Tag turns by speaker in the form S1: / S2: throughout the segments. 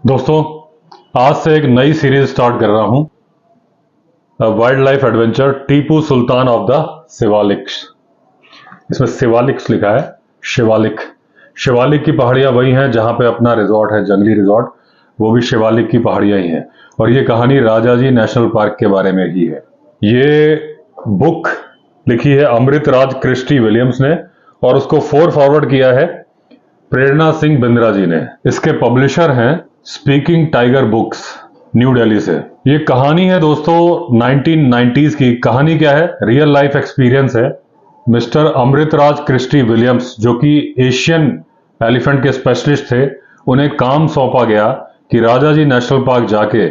S1: दोस्तों, आज से एक नई सीरीज स्टार्ट कर रहा हूं, wild life adventure Tipu Sultan of the Shivaliks. इसमें शिवालिक्स लिखा है, शिवालिक। शिवालिक की पहाड़ियां वही हैं जहां पे अपना रिजॉर्ट है, जंगली रिजॉर्ट, वो भी शिवालिक की पहाड़ियां ही हैं। और ये कहानी राजाजी नेशनल पार्क के बारे में ही है। ये बुक लिखी है अमृतराज क्रिस्टी विलियम्स ने और उसको फॉरवर्ड किया है प्रेरणा सिंह बिंद्रा जी ने। इसके पब्लिशर हैं speaking tiger books, new Delhi से। ये कहानी है दोस्तों 1990s की। कहानी क्या है? रियल लाइफ एक्सपीरियंस है। मिस्टर अमृतराज क्रिस्टी विलियम्स, जो कि एशियन एलिफेंट के स्पेशलिस्ट थे, उन्हें काम सौंपा गया कि राजाजी नेशनल पार्क जाके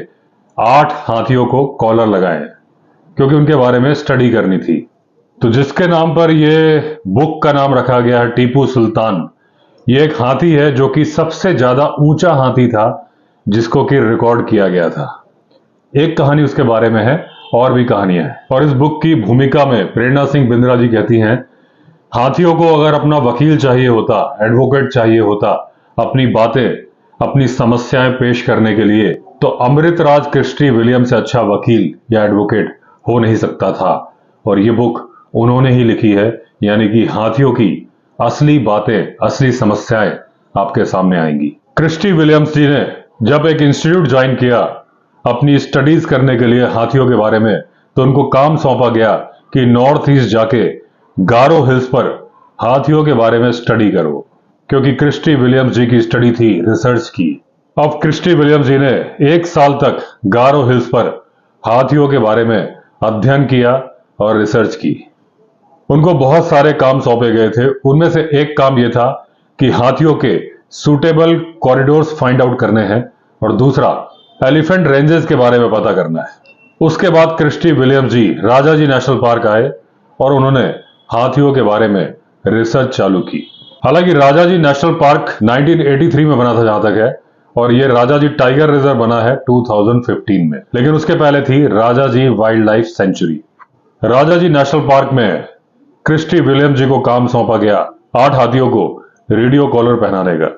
S1: 8 हाथियों को कॉलर लगाएं, क्योंकि उनके बारे में स्टडी करनी थी। तो जिसके नाम पर यह बुक का नाम रखा गया है टीपू सुल्तान। ये एक हाथी है जो कि सबसे ज्यादा ऊंचा हाथी था जिसको कि रिकॉर्ड किया गया था। एक कहानी उसके बारे में है, और भी कहानियां हैं। और इस बुक की भूमिका में प्रेरणा सिंह बिंद्रा जी कहती हैं, हाथियों को अगर अपना वकील चाहिए होता, एडवोकेट चाहिए होता, अपनी बातें, अपनी समस्याएं पेश करने के लिए, तो अमृतराज क्रिस्टी विलियम से अच्छा वकील या एडवोकेट हो नहीं सकता था। और ये बुक उन्होंने ही लिखी है, यानी कि हाथियों की असली बातें, असली समस्याएं आपके सामने आएंगी। क्रिस्टी विलियम्स जी ने जब एक इंस्टीट्यूट ज्वाइन किया अपनी स्टडीज करने के लिए हाथियों के बारे में, तो उनको काम सौंपा गया कि नॉर्थ ईस्ट जाके गारो हिल्स पर हाथियों के बारे में स्टडी करो, क्योंकि क्रिस्टी विलियम्स जी की स्टडी थी रिसर्च की। अब क्रिस्टी विलियम्स जी ने 1 साल तक गारो हिल्स पर हाथियों के बारे में अध्ययन किया और रिसर्च की। उनको बहुत सारे काम सौंपे गए थे। उनमें से एक काम यह था कि हाथियों के सूटेबल कॉरिडोर्स फाइंड आउट करने हैं, और दूसरा एलिफेंट रेंजेस के बारे में पता करना है। उसके बाद क्रिस्टी विलियम्स जी राजाजी नेशनल पार्क आए और उन्होंने हाथियों के बारे में रिसर्च चालू की। हालांकि राजाजी नेशनल पार्क 1983 में बना था जहां तक है, और यह राजाजी टाइगर रिजर्व बना है 2015 में। लेकिन उसके पहले थी Rajaji wild life sanctuary. Rajaji national park में क्रिस्टी विलियम्स जी को काम सौंपा गया 8 हाथियों को रेडियो कॉलर पहनाने का।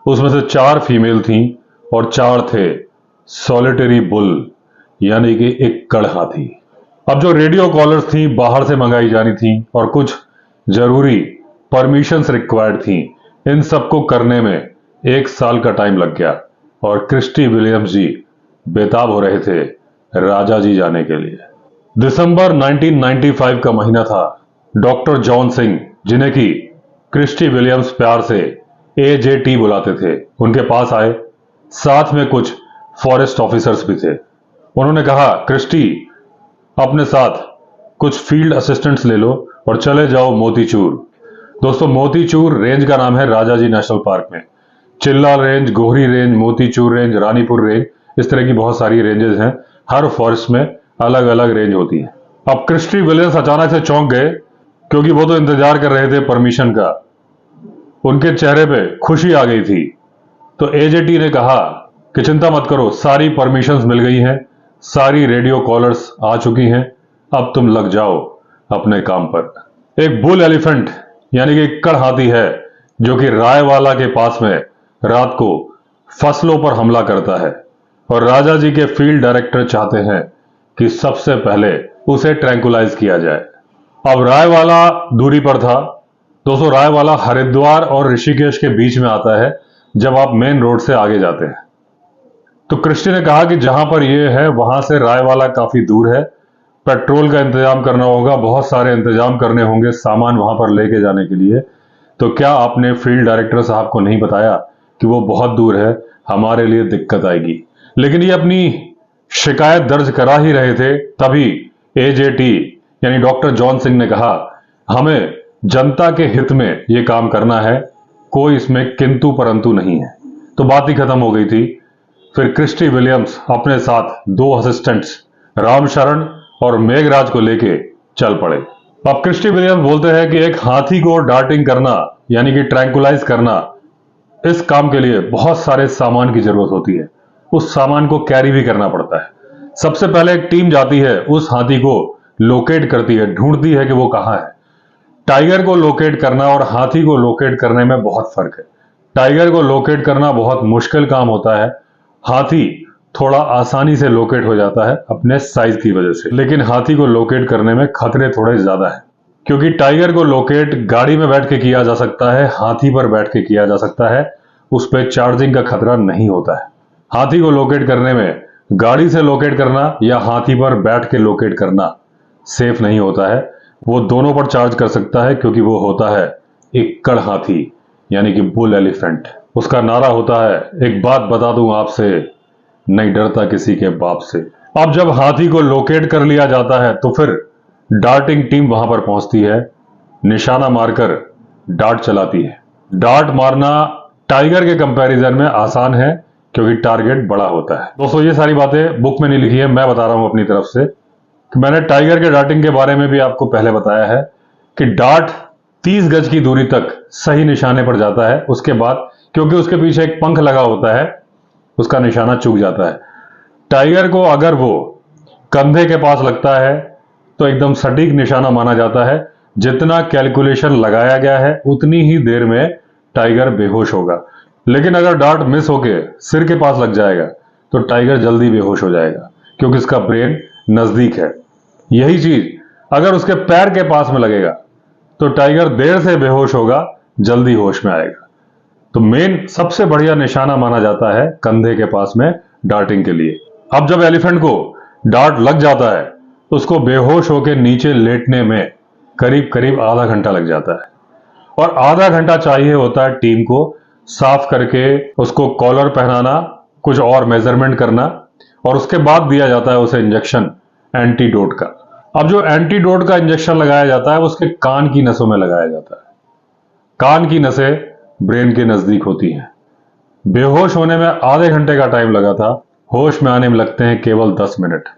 S1: उसमें से 4 फीमेल थीं और 4 थे सॉलिटरी बुल, यानी कि एक कड़ हाथी। अब जो रेडियो कॉलर्स थी बाहर से मंगाई जानी थी और कुछ जरूरी परमिशंस रिक्वायर्ड थी। इन सबको करने में 1 साल का टाइम लग गया और क्रिस्टी विलियम्स जी बेताब हो रहे थे राजाजी जाने के लिए। दिसंबर 1995 का महीना था। डॉक्टर जॉन सिंह, जिन्हें कि क्रिस्टी विलियम्स प्यार से AJT बुलाते थे, उनके पास आए। साथ में कुछ फॉरेस्ट ऑफिसर्स भी थे। उन्होंने कहा, क्रिस्टी, अपने साथ कुछ फील्ड असिस्टेंट्स ले लो और चले जाओ मोतीचूर। दोस्तों, मोतीचूर रेंज का नाम है राजाजी नेशनल पार्क में। Chilla range, Gohri range, Motichur range, Ranipur range, इस तरह की बहुत सारी रेंजेस हैं। हर फॉरेस्ट में अलग अलग रेंज होती है। अब क्रिस्टी विलियम्स अचानक से चौंक गए, क्योंकि वो तो इंतजार कर रहे थे परमिशन का। उनके चेहरे पे खुशी आ गई थी। तो AJT ने कहा कि चिंता मत करो, सारी परमिशंस मिल गई हैं, सारी रेडियो कॉलर्स आ चुकी हैं, अब तुम लग जाओ अपने काम पर। एक बुल एलिफेंट, यानी कि कड़ हाथी है, जो कि रायवाला के पास में रात को फसलों पर हमला करता है, और राजा जी के फील्ड डायरेक्टर चाहते हैं कि सबसे पहले उसे ट्रैंकुलाइज किया जाए। अब रायवाला दूरी पर था। दोस्तों, रायवाला हरिद्वार और ऋषिकेश के बीच में आता है जब आप मेन रोड से आगे जाते हैं। तो क्रिस्टी ने कहा कि जहां पर यह है वहां से रायवाला काफी दूर है, पेट्रोल का इंतजाम करना होगा, बहुत सारे इंतजाम करने होंगे सामान वहां पर लेके जाने के लिए। तो क्या आपने फील्ड डायरेक्टर साहब को नहीं बताया कि वो बहुत दूर है, हमारे लिए दिक्कत आएगी? लेकिन ये अपनी शिकायत दर्ज करा ही रहे थे, तभी AJT यानी डॉक्टर जॉन सिंह ने कहा, हमें जनता के हित में यह काम करना है, कोई इसमें किंतु परंतु नहीं है। तो बात ही खत्म हो गई थी। फिर क्रिस्टी विलियम्स अपने साथ 2 असिस्टेंट्स रामशरण और मेघराज को लेके चल पड़े। अब क्रिस्टी विलियम्स बोलते हैं कि एक हाथी को डार्टिंग करना, यानी कि ट्रैंकुलाइज करना, इस काम के लिए बहुत सारे सामान की जरूरत होती है। उस सामान को कैरी भी करना पड़ता है। सबसे पहले एक टीम जाती है, उस हाथी को लोकेट करती है, ढूंढती है कि वो कहां है। टाइगर को लोकेट करना और हाथी को लोकेट करने में बहुत फर्क है। टाइगर को लोकेट करना बहुत मुश्किल काम होता है, हाथी थोड़ा आसानी से लोकेट हो जाता है अपने साइज की वजह से, लेकिन हाथी को लोकेट करने में खतरे थोड़े ज्यादा है, क्योंकि टाइगर को लोकेट गाड़ी में बैठ के किया जा सकता है, हाथी पर बैठ के किया जा सकता है, उस पर चार्जिंग का खतरा नहीं होता है। हाथी को लोकेट करने में गाड़ी से लोकेट करना या हाथी पर बैठ के लोकेट करना सेफ नहीं होता है। वो दोनों पर चार्ज कर सकता है, क्योंकि वो होता है इक्कड़ हाथी, यानी कि बुल एलिफेंट। उसका नारा होता है, एक बात बता दूं आपसे, नहीं डरता किसी के बाप से। अब जब हाथी को लोकेट कर लिया जाता है तो फिर डार्टिंग टीम वहां पर पहुंचती है, निशाना मारकर डार्ट चलाती है। डार्ट मारना टाइगर के कंपैरिजन में आसान है, क्योंकि टारगेट बड़ा होता है। दोस्तों, ये सारी बातें बुक में नहीं लिखी है, मैं बता रहा हूं अपनी तरफ से कि मैंने टाइगर के डार्टिंग के बारे में भी आपको पहले बताया है कि डार्ट 30 गज की दूरी तक सही निशाने पर जाता है, उसके बाद क्योंकि उसके पीछे एक पंख लगा होता है, उसका निशाना चूक जाता है। टाइगर को अगर वो कंधे के पास लगता है तो एकदम सटीक निशाना माना जाता है। जितना कैलकुलेशन लगाया गया है उतनी ही देर में टाइगर बेहोश होगा, लेकिन अगर डार्ट मिस होके सिर के पास लग जाएगा तो टाइगर जल्दी बेहोश हो जाएगा, क्योंकि उसका ब्रेन नजदीक है। यही चीज अगर उसके पैर के पास में लगेगा तो टाइगर देर से बेहोश होगा, जल्दी होश में आएगा। तो मेन सबसे बढ़िया निशाना माना जाता है कंधे के पास में डार्टिंग के लिए। अब जब एलिफेंट को डार्ट लग जाता है तो उसको बेहोश होकर नीचे लेटने में करीब करीब आधा घंटा लग जाता है, और आधा घंटा चाहिए होता है टीम को साफ करके उसको कॉलर पहनाना, कुछ और मेजरमेंट करना, और उसके बाद दिया जाता है उसे इंजेक्शन एंटीडोट का। अब जो एंटीडोट का इंजेक्शन लगाया जाता है उसके कान की नसों में लगाया जाता है। कान की नसें ब्रेन के नजदीक होती हैं। बेहोश होने में आधे घंटे का टाइम लगा था, होश में आने में लगते हैं केवल 10 मिनट।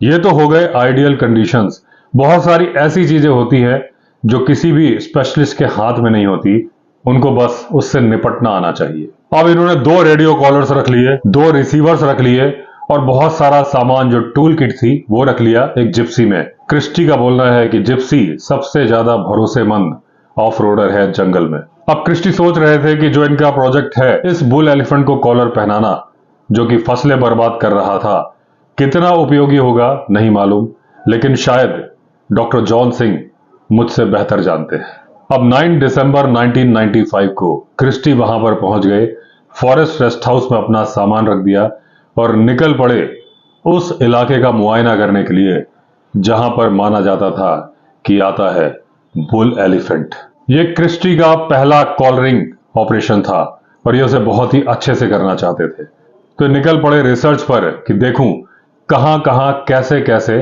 S1: ये तो हो गए आइडियल कंडीशंस। बहुत सारी ऐसी चीजें होती हैं जो किसी भी स्पेशलिस्ट के हाथ में नहीं होती, उनको बस उससे निपटना आना चाहिए। अब इन्होंने 2 रेडियो कॉलर्स रख लिए, 2 रिसीवर्स रख लिए, और बहुत सारा सामान जो टूल किट थी वो रख लिया एक जिप्सी में। क्रिस्टी का बोलना है कि जिप्सी सबसे ज्यादा भरोसेमंद ऑफ रोडर है जंगल में। अब क्रिस्टी सोच रहे थे कि जो इनका प्रोजेक्ट है, इस बुल एलिफेंट को कॉलर पहनाना, जो कि फसलें बर्बाद कर रहा था, कितना उपयोगी होगा नहीं मालूम, लेकिन शायद डॉक्टर जॉन सिंह मुझसे बेहतर जानते हैं। अब 9 दिसंबर 1995 को क्रिस्टी वहां पर पहुंच गए, फॉरेस्ट रेस्ट हाउस में अपना सामान रख दिया और निकल पड़े उस इलाके का मुआयना करने के लिए जहां पर माना जाता था कि आता है बुल एलिफेंट। ये क्रिस्टी का पहला कॉलरिंग ऑपरेशन था और ये उसे बहुत ही अच्छे से करना चाहते थे, तो निकल पड़े रिसर्च पर कि देखूं कहां कहां कैसे कैसे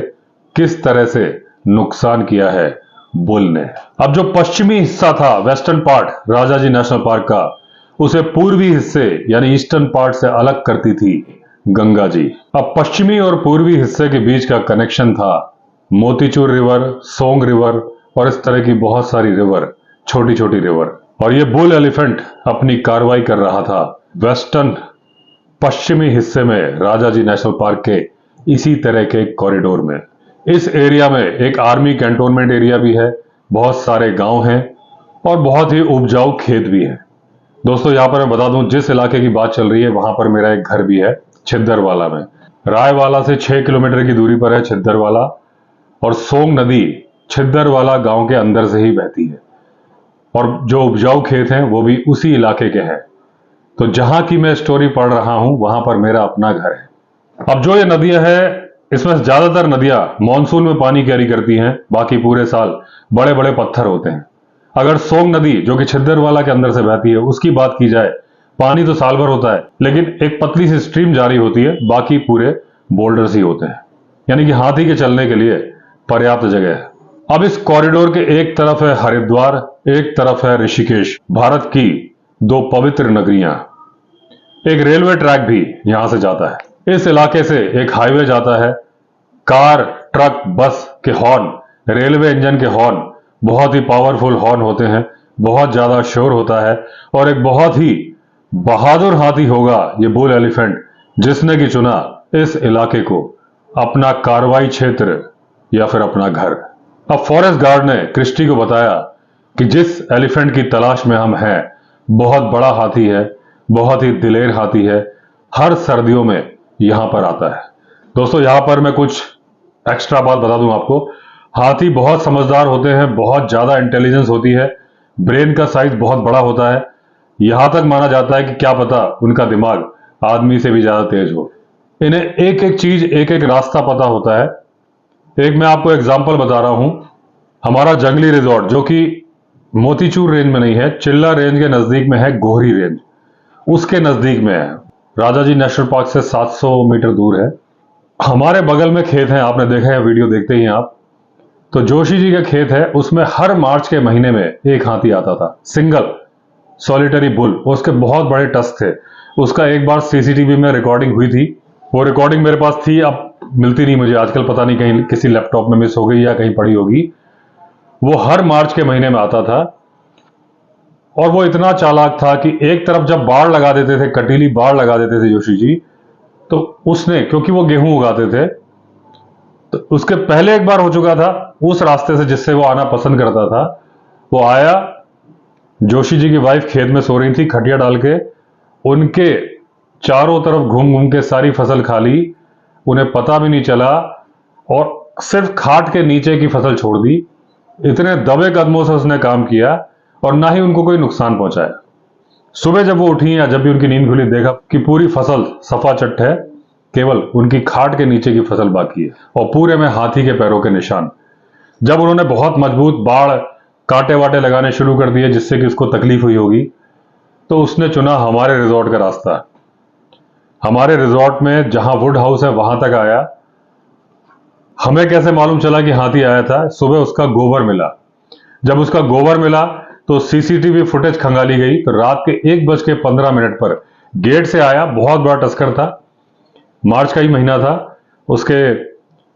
S1: किस तरह से नुकसान किया है बुल ने। अब जो पश्चिमी हिस्सा था, western part Rajaji national park का, उसे पूर्वी हिस्से यानी ईस्टर्न पार्ट से अलग करती थी गंगा जी। अब पश्चिमी और पूर्वी हिस्से के बीच का कनेक्शन था मोतीचूर रिवर, सोंग रिवर और इस तरह की बहुत सारी रिवर, छोटी छोटी रिवर। और ये बुल एलिफेंट अपनी कार्रवाई कर रहा था वेस्टर्न पश्चिमी हिस्से में राजाजी नेशनल पार्क के इसी तरह के कॉरिडोर में। इस एरिया में एक आर्मी कैंटोनमेंट एरिया भी है, बहुत सारे गांव हैं और बहुत ही उपजाऊ खेत भी है। दोस्तों, यहां पर मैं बता दूं, जिस इलाके की बात चल रही है वहां पर मेरा एक घर भी है, छिद्दरवाला में। रायवाला से 6 किलोमीटर की दूरी पर है छिद्दरवाला, और सोंग नदी छिद्दरवाला गांव के अंदर से ही बहती है, और जो उपजाऊ खेत हैं वो भी उसी इलाके के हैं। तो जहां की मैं स्टोरी पढ़ रहा हूं वहां पर मेरा अपना घर है। अब जो ये नदियां हैं, इसमें से ज्यादातर नदियां मानसून में पानी कैरी करती हैं, बाकी पूरे साल बड़े बड़े पत्थर होते हैं। अगर सोंग नदी जो कि छिद्दरवाला के अंदर से बहती है उसकी बात की जाए, पानी तो साल भर होता है, लेकिन एक पतली सी स्ट्रीम जारी होती है, बाकी पूरे बोल्डर्स ही होते हैं, यानी कि हाथी के चलने के लिए पर्याप्त जगह है। अब इस कॉरिडोर के एक तरफ है हरिद्वार, एक तरफ है ऋषिकेश, भारत की 2 पवित्र नगरियां। एक रेलवे ट्रैक भी यहां से जाता है। इस इलाके से एक हाईवे जाता है। कार, ट्रक, बस के हॉर्न, रेलवे इंजन के हॉर्न बहुत ही पावरफुल हॉर्न होते हैं, बहुत ज्यादा शोर होता है, और एक बहुत ही बहादुर हाथी होगा ये बुल एलिफेंट, जिसने कि चुना इस इलाके को अपना कार्रवाई क्षेत्र या फिर अपना घर। अब फॉरेस्ट गार्ड ने क्रिस्टी को बताया कि जिस एलिफेंट की तलाश में हम हैं बहुत बड़ा हाथी है, बहुत ही दिलेर हाथी है, हर सर्दियों में यहां पर आता है। दोस्तों यहां पर मैं कुछ एक्स्ट्रा बात बता दूं आपको। हाथी बहुत समझदार होते हैं, बहुत ज्यादा इंटेलिजेंस होती है, ब्रेन का साइज बहुत बड़ा होता है। यहां तक माना जाता है कि क्या पता उनका दिमाग आदमी से भी ज्यादा तेज हो। इन्हें एक एक चीज, एक एक रास्ता पता होता है। एक मैं आपको एग्जाम्पल बता रहा हूं। हमारा जंगली रिजॉर्ट जो कि मोतीचूर रेंज में नहीं है, चिल्ला रेंज के नजदीक में है, गोहरी रेंज उसके नजदीक में है। राजा जी नेशनल पार्क से 700 मीटर दूर है। हमारे बगल में खेत है, आपने देखा है, वीडियो देखते ही हैं आप। तो जोशी जी का खेत है, उसमें हर मार्च के महीने में एक हाथी आता था, सिंगल सॉलिटरी बुल। उसके बहुत बड़े टस्क थे। उसका एक बार सीसीटीवी में रिकॉर्डिंग हुई थी। वो रिकॉर्डिंग मेरे पास थी, अब मिलती नहीं मुझे आजकल, पता नहीं कहीं किसी लैपटॉप में मिस हो गई या कहीं पड़ी होगी। वो हर मार्च के महीने में आता था और वो इतना चालाक था कि एक तरफ जब बाढ़ लगा देते थे, कटीली बाढ़ लगा देते थे जोशी जी, तो उसने, क्योंकि वो गेहूं उगाते थे, तो उसके पहले एक बार हो चुका था उस रास्ते से जिससे वो आना पसंद करता था। वो आया, जोशी जी की वाइफ खेत में सो रही थी खटिया डाल के, उनके चारों तरफ घूम घूम के सारी फसल खा ली, उन्हें पता भी नहीं चला, और सिर्फ खाट के नीचे की फसल छोड़ दी। इतने दबे कदमों से उसने काम किया और ना ही उनको कोई नुकसान पहुंचाया। सुबह जब वो उठी या जब भी उनकी नींद खुली, देखा कि पूरी फसल सफा चट है, केवल उनकी खाट के नीचे की फसल बाकी है और पूरे में हाथी के पैरों के निशान। जब उन्होंने बहुत मजबूत बाड़ कांटे वाटे लगाने शुरू कर दिए जिससे कि उसको तकलीफ हुई होगी, तो उसने चुना हमारे रिजॉर्ट का रास्ता। हमारे रिजॉर्ट में जहां वुड हाउस है वहां तक आया। हमें कैसे मालूम चला कि हाथी आया था? सुबह उसका गोबर मिला। जब उसका गोबर मिला तो सीसीटीवी फुटेज खंगाली गई। तो रात के 1:15 पर गेट से आया, बहुत बड़ा टस्कर था, मार्च का ही महीना था, उसके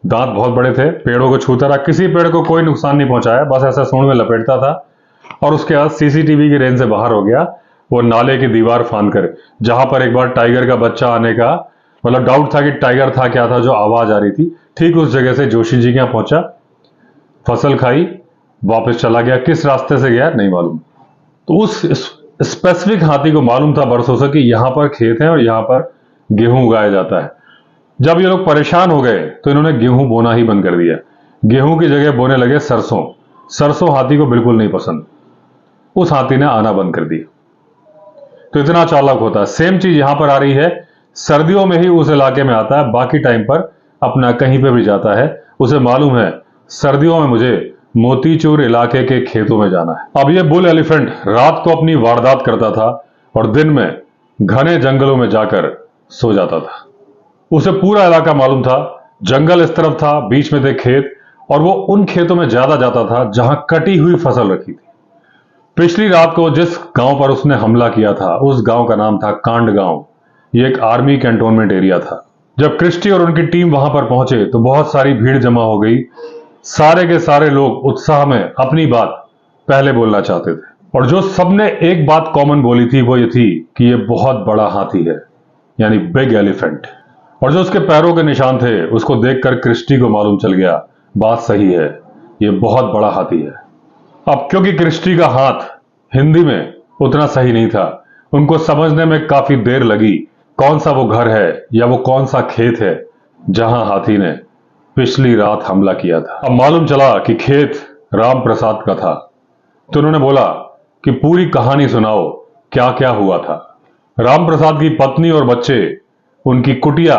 S1: दांत बहुत बड़े थे, पेड़ों को छूता रहा, किसी पेड़ को कोई नुकसान नहीं पहुंचाया, बस ऐसा सूंड में लपेटता था और उसके बाद सीसीटीवी की रेंज से बाहर हो गया। वो नाले की दीवार फांद कर, जहां पर एक बार टाइगर का बच्चा आने का मतलब डाउट था कि टाइगर था क्या था जो आवाज आ रही थी, ठीक उस जगह से जोशी जी के यहां पहुंचा, फसल खाई, वापस चला गया। किस रास्ते से गया नहीं मालूम। तो उस स्पेसिफिक हाथी को मालूम था बरसों से कि यहां पर खेत है और यहां पर गेहूं उगाया जाता है। जब ये लोग परेशान हो गए तो इन्होंने गेहूं बोना ही बंद कर दिया। गेहूं की जगह बोने लगे सरसों। सरसों हाथी को बिल्कुल नहीं पसंद। उस हाथी ने आना बंद कर दिया। तो इतना चालाक होता है। सेम चीज यहां पर आ रही है। सर्दियों में ही उस इलाके में आता है, बाकी टाइम पर अपना कहीं पे भी जाता है। उसे मालूम है सर्दियों में मुझे मोतीचूर इलाके के खेतों में जाना है। अब ये बुल एलिफेंट रात को अपनी वारदात करता था और दिन में घने जंगलों में जाकर सो जाता था। उसे पूरा इलाका मालूम था। जंगल इस तरफ था, बीच में थे खेत, और वो उन खेतों में ज्यादा जाता था जहां कटी हुई फसल रखी थी। पिछली रात को जिस गांव पर उसने हमला किया था, उस गांव का नाम था कांड गांव। ये एक आर्मी कैंटोनमेंट एरिया था। जब क्रिस्टी और उनकी टीम वहां पर पहुंचे तो बहुत सारी भीड़ जमा हो गई। सारे के सारे लोग उत्साह में अपनी बात पहले बोलना चाहते थे, और जो सबने एक बात कॉमन बोली थी वो ये थी कि ये बहुत बड़ा हाथी है, यानी बिग एलिफेंट। और जो उसके पैरों के निशान थे उसको देखकर क्रिस्टी को मालूम चल गया बात सही है, ये बहुत बड़ा हाथी है। अब क्योंकि क्रिस्टी का हाथ हिंदी में उतना सही नहीं था, उनको समझने में काफी देर लगी कौन सा वो घर है या वो कौन सा खेत है जहां हाथी ने पिछली रात हमला किया था। अब मालूम चला कि खेत राम प्रसाद का था। तो उन्होंने बोला कि पूरी कहानी सुनाओ, क्या क्या हुआ था। राम प्रसाद की पत्नी और बच्चे उनकी कुटिया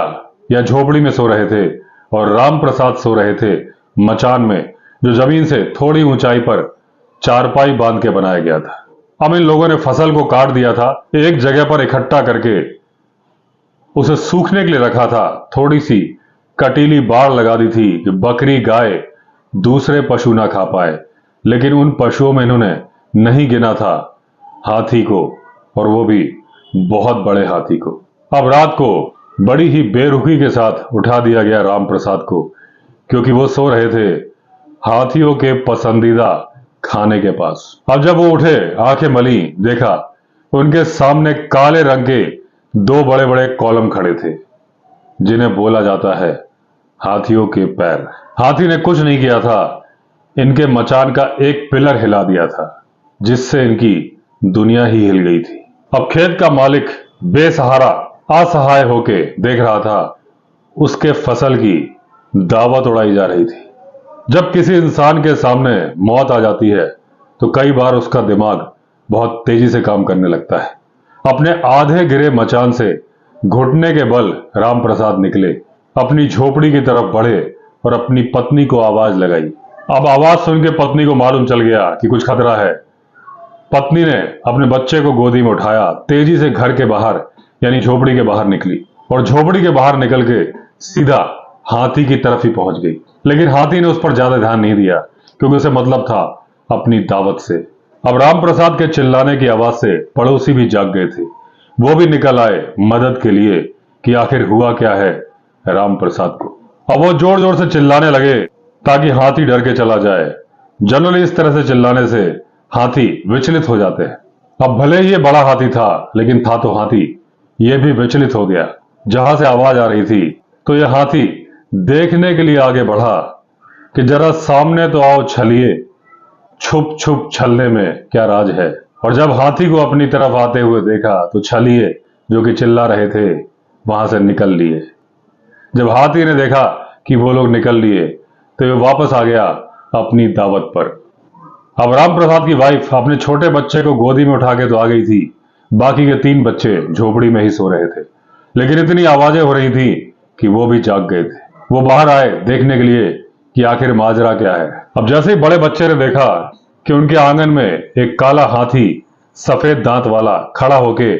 S1: या झोपड़ी में सो रहे थे और राम प्रसाद सो रहे थे मचान में, जो जमीन से थोड़ी ऊंचाई पर चारपाई बांध के बनाया गया था। अब इन लोगों ने फसल को काट दिया था, एक जगह पर इकट्ठा करके उसे सूखने के लिए रखा था। थोड़ी सी कटीली बाड़ लगा दी थी कि बकरी गाय दूसरे पशु ना खा पाए, लेकिन उन पशुओं में इन्होंने नहीं गिना था हाथी को, और वो भी बहुत बड़े हाथी को। अब रात को बड़ी ही बेरुखी के साथ उठा दिया गया राम प्रसाद को, क्योंकि वो सो रहे थे हाथियों के पसंदीदा खाने के पास। अब जब वो उठे, आंखें मली, देखा उनके सामने काले रंग के दो बड़े बड़े कॉलम खड़े थे जिन्हें बोला जाता है हाथियों के पैर। हाथी ने कुछ नहीं किया था, इनके मचान का एक पिलर हिला दिया था जिससे इनकी दुनिया ही हिल गई थी। अब खेत का मालिक बेसहारा असहाय होके देख रहा था उसके फसल की दावत उड़ाई जा रही थी। जब किसी इंसान के सामने मौत आ जाती है तो कई बार उसका दिमाग बहुत तेजी से काम करने लगता है। अपने आधे गिरे मचान से घुटने के बल राम प्रसाद निकले, अपनी झोपड़ी की तरफ बढ़े और अपनी पत्नी को आवाज लगाई। अब आवाज सुन के पत्नी को मालूम चल गया कि कुछ खतरा है। पत्नी ने अपने बच्चे को गोदी में उठाया, तेजी से घर के बाहर यानी झोपड़ी के बाहर निकली और झोपड़ी के बाहर निकल के सीधा हाथी की तरफ ही पहुंच गई। लेकिन हाथी ने उस पर ज्यादा ध्यान नहीं दिया क्योंकि उसे मतलब था अपनी दावत से। अब राम प्रसाद के चिल्लाने की आवाज से पड़ोसी भी जाग गए थे। वो भी निकल आए मदद के लिए कि आखिर हुआ क्या है राम प्रसाद को। अब वो जोर जोर से चिल्लाने लगे ताकि हाथी डर के चला जाए। जनरली इस तरह से चिल्लाने से हाथी विचलित हो जाते हैं। अब भले ही ये बड़ा हाथी था लेकिन था तो हाथी, ये भी विचलित हो गया। जहां से आवाज आ रही थी तो यह हाथी देखने के लिए आगे बढ़ा कि जरा सामने तो आओ छलिए, छुप छुप छलने में क्या राज है। और जब हाथी को अपनी तरफ आते हुए देखा तो छलिए जो कि चिल्ला रहे थे वहां से निकल लिए। जब हाथी ने देखा कि वो लोग निकल लिए तो वो वापस आ गया अपनी दावत पर। अब राम प्रसाद की वाइफ अपने छोटे बच्चे को गोदी में उठा के तो आ गई थी, बाकी के 3 बच्चे झोपड़ी में ही सो रहे थे। लेकिन इतनी आवाजें हो रही थी कि वो भी जाग गए थे। वो बाहर आए देखने के लिए कि आखिर माजरा क्या है। अब जैसे ही बड़े बच्चे ने देखा कि उनके आंगन में एक काला हाथी सफेद दांत वाला खड़ा होके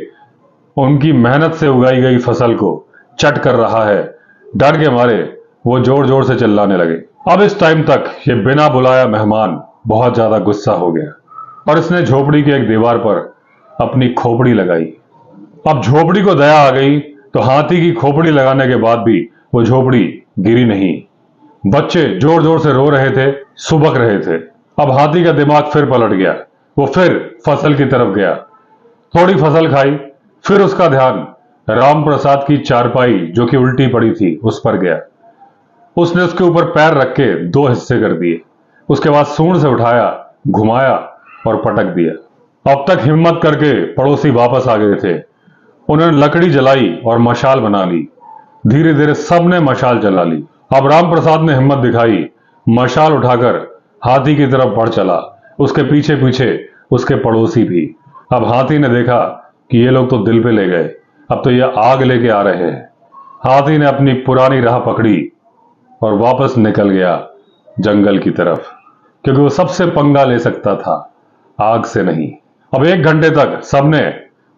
S1: उनकी मेहनत से उगाई गई फसल को चट कर रहा है, डर के मारे वो जोर जोर से चिल्लाने लगे। अब इस टाइम तक ये बिना बुलाया मेहमान बहुत ज्यादा गुस्सा हो गया और इसने झोपड़ी की एक दीवार पर अपनी खोपड़ी लगाई। अब झोपड़ी को दया आ गई तो हाथी की खोपड़ी लगाने के बाद भी वो झोपड़ी गिरी नहीं। बच्चे जोर जोर से रो रहे थे, सुबक रहे थे। अब हाथी का दिमाग फिर पलट गया, वो फिर फसल की तरफ गया, थोड़ी फसल खाई, फिर उसका ध्यान राम प्रसाद की चारपाई जो कि उल्टी पड़ी थी उस पर गया। उसने उसके ऊपर पैर रख के 2 हिस्से कर दिए, उसके बाद सूंड से उठाया, घुमाया और पटक दिया। अब तक हिम्मत करके पड़ोसी वापस आ गए थे। उन्होंने लकड़ी जलाई और मशाल बना ली। धीरे धीरे सबने मशाल जला ली। अब राम प्रसाद ने हिम्मत दिखाई, मशाल उठाकर हाथी की तरफ बढ़ चला, उसके पीछे पीछे उसके पड़ोसी भी। अब हाथी ने देखा कि ये लोग तो दिल पे ले गए, अब तो ये आग लेके आ रहे हैं। हाथी ने अपनी पुरानी राह पकड़ी और वापस निकल गया जंगल की तरफ, क्योंकि वो सबसे पंगा ले सकता था, आग से नहीं। अब 1 घंटे तक सबने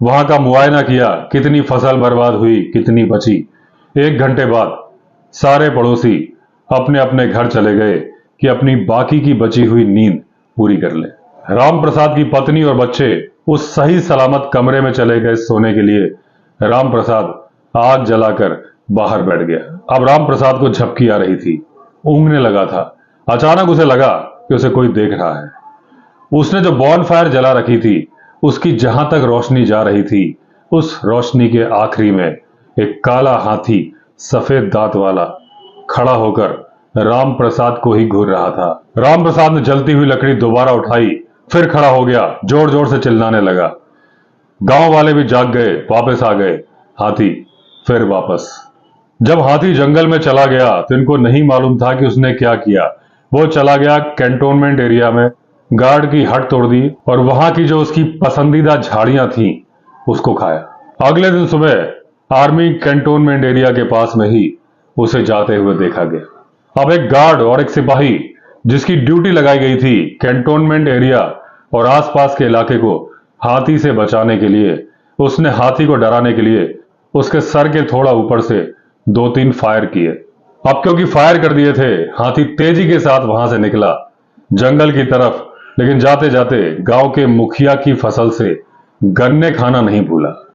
S1: वहां का मुआयना किया, कितनी फसल बर्बाद हुई, कितनी बची। 1 घंटे बाद सारे पड़ोसी अपने अपने घर चले गए कि अपनी बाकी की बची हुई नींद पूरी कर ले। राम प्रसाद की पत्नी और बच्चे उस सही सलामत कमरे में चले गए सोने के लिए। राम प्रसाद आग जलाकर बाहर बैठ गया। अब राम प्रसाद को झपकी आ रही थी, ऊँघने लगा था। अचानक उसे लगा कि उसे कोई देख रहा है। उसने जो बॉनफायर जला रखी थी उसकी जहां तक रोशनी जा रही थी, उस रोशनी के आखिरी में एक काला हाथी सफेद दांत वाला खड़ा होकर राम प्रसाद को ही घूर रहा था। राम प्रसाद ने जलती हुई लकड़ी दोबारा उठाई, फिर खड़ा हो गया, जोर जोर से चिल्लाने लगा। गांव वाले भी जाग गए, वापस आ गए। हाथी फिर वापस। जब हाथी जंगल में चला गया तो इनको नहीं मालूम था कि उसने क्या किया। वो चला गया कैंटोनमेंट एरिया में, गार्ड की हट तोड़ दी और वहां की जो उसकी पसंदीदा झाड़ियां थी उसको खाया। अगले दिन सुबह आर्मी कैंटोनमेंट एरिया के पास में ही उसे जाते हुए देखा गया। अब एक गार्ड और एक सिपाही जिसकी ड्यूटी लगाई गई थी कैंटोनमेंट एरिया और आसपास के इलाके को हाथी से बचाने के लिए, उसने हाथी को डराने के लिए उसके सर के थोड़ा ऊपर से 2-3 फायर किए। अब क्योंकि फायर कर दिए थे, हाथी तेजी के साथ वहां से निकला जंगल की तरफ, लेकिन जाते जाते गांव के मुखिया की फसल से गन्ने खाना नहीं भूला।